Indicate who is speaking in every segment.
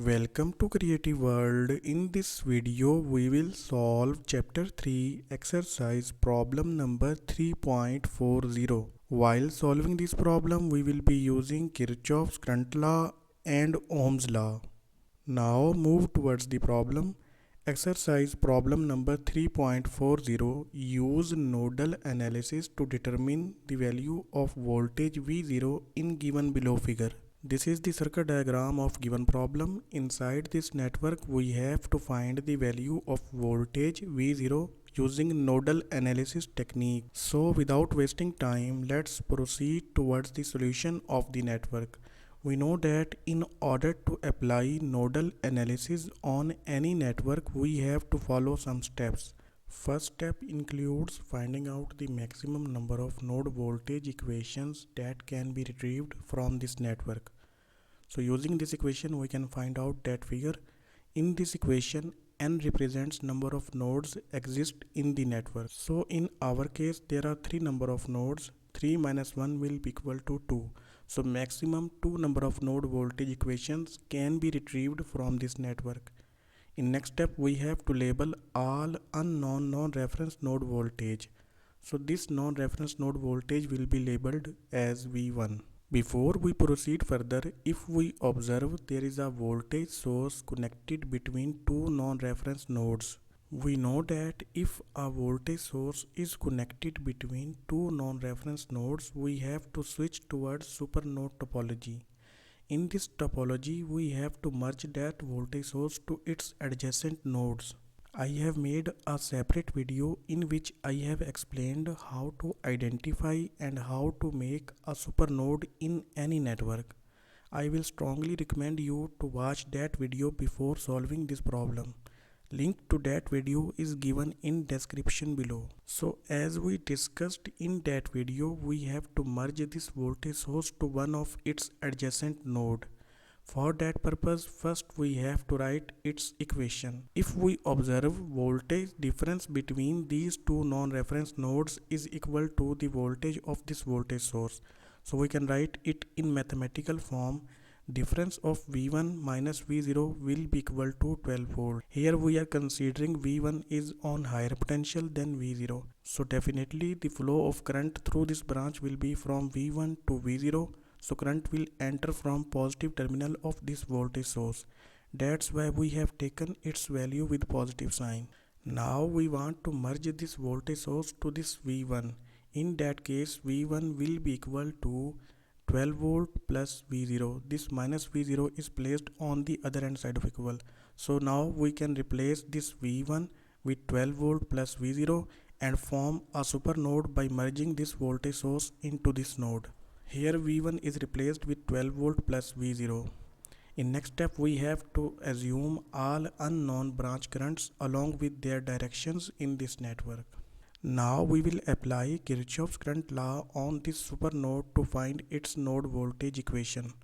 Speaker 1: Welcome to Creative World. In this video, we will solve Chapter 3 exercise problem number 3.40. While solving this problem, we will be using Kirchoff's current law and Ohm's law. Now move towards the problem. Exercise problem number 3.40. Use nodal analysis to determine the value of voltage V0 in given below figure. This is the circuit diagram of given problem. Inside this network, we have to find the value of voltage V0 using nodal analysis technique. So without wasting time, let's proceed towards the solution of the network. We know that in order to apply nodal analysis on any network, we have to follow some steps. First step includes finding out the maximum number of node voltage equations that can be retrieved from this network. So using this equation, we can find out that figure. In this equation, n represents number of nodes exist in the network. So in our case, there are three number of nodes. 3 minus 1 will be equal to 2. So maximum 2 number of node voltage equations can be retrieved from this network. In next step, we have to label all unknown non-reference node voltage. So this non-reference node voltage will be labeled as V1. Before we proceed further, if we observe there is a voltage source connected between two non-reference nodes. We know that if a voltage source is connected between two non-reference nodes, we have to switch towards supernode topology. In this topology, we have to merge that voltage source to its adjacent nodes. I have made a separate video in which I have explained how to identify and how to make a supernode in any network. I will strongly recommend you to watch that video before solving this problem. Link to that video is given in description below. So as we discussed in that video, we have to merge this voltage source to one of its adjacent node. For that purpose, first we have to write its equation. If we observe voltage difference between these two non-reference nodes is equal to the voltage of this voltage source. So we can write it in mathematical form. Difference of V1 minus V0 will be equal to 12 volt. Here we are considering V1 is on higher potential than V0. So definitely the flow of current through this branch will be from V1 to V0. So current will enter from positive terminal of this voltage source. That's why we have taken its value with positive sign. Now we want to merge this voltage source to this V1. In that case, V1 will be equal to 12 volt plus V0. This minus V0 is placed on the other hand side of equal. So now we can replace this V1 with 12 volt plus V0 and form a super node by merging this voltage source into this node. Here V1 is replaced with 12 volt plus V0. In next step, we have to assume all unknown branch currents along with their directions in this network. Now we will apply Kirchoff's current law on this super node to find its node voltage equation.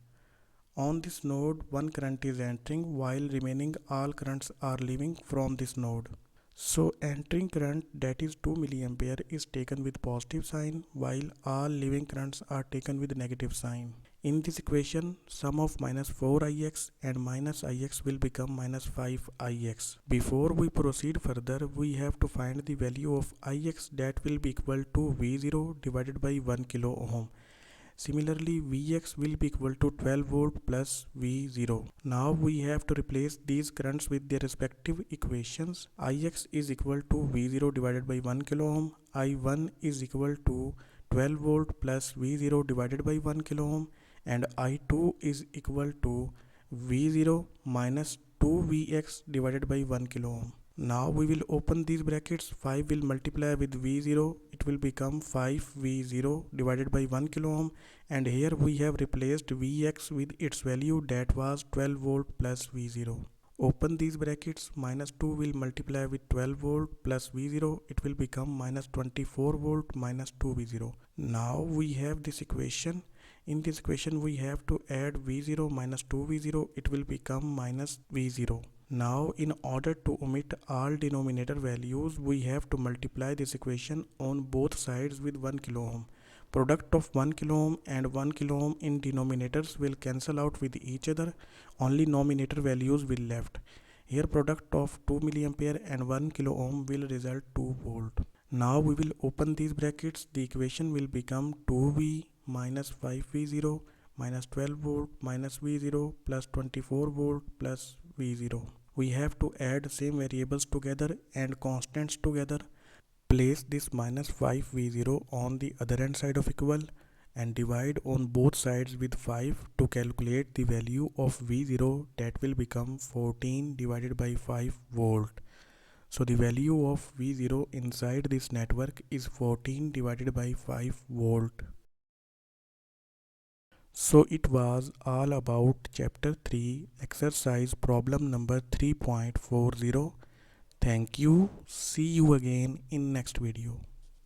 Speaker 1: On this node, one current is entering while remaining all currents are leaving from this node. So entering current, that is 2 mA, is taken with positive sign while all leaving currents are taken with negative sign. In this equation, sum of minus 4ix and minus ix will become minus 5ix. Before we proceed further, we have to find the value of ix, that will be equal to V0 divided by 1 kilo ohm. Similarly, Vx will be equal to 12 volt plus V0. Now we have to replace these currents with their respective equations. Ix is equal to V0 divided by 1 kilo ohm. I1 is equal to 12 volt plus V0 divided by 1 kilo ohm. And I2 is equal to V0 minus 2Vx divided by 1 kilo ohm. Now we will open these brackets. 5 will multiply with V0. It will become 5V0 divided by 1 kilo ohm. And here we have replaced Vx with its value, that was 12 volt plus V0. Open these brackets. Minus 2 will multiply with 12 volt plus V0. It will become minus 24 volt minus 2V0. Now we have this equation. In this equation we have to add V0 minus 2V0. It will become minus V0. Now in order to omit all denominator values, we have to multiply this equation on both sides with 1 kilo ohm. Product of 1 kilo ohm and 1 kilo ohm in denominators will cancel out with each other. Only nominator values will left. Here product of 2 milliampere and 1 kilo ohm will result 2 volt. Now we will open these brackets. The equation will become 2V minus 5V0 minus 12 volt minus V0 plus 24 volt plus V0. We have to add same variables together and constants together. Place this minus 5V0 on the other hand side of equal and divide on both sides with 5 to calculate the value of V0, that will become 14 divided by 5 volt. So the value of V0 inside this network is 14 divided by 5 volt. So it was all about chapter 3 exercise problem number 3.40. Thank you. See you again in next video.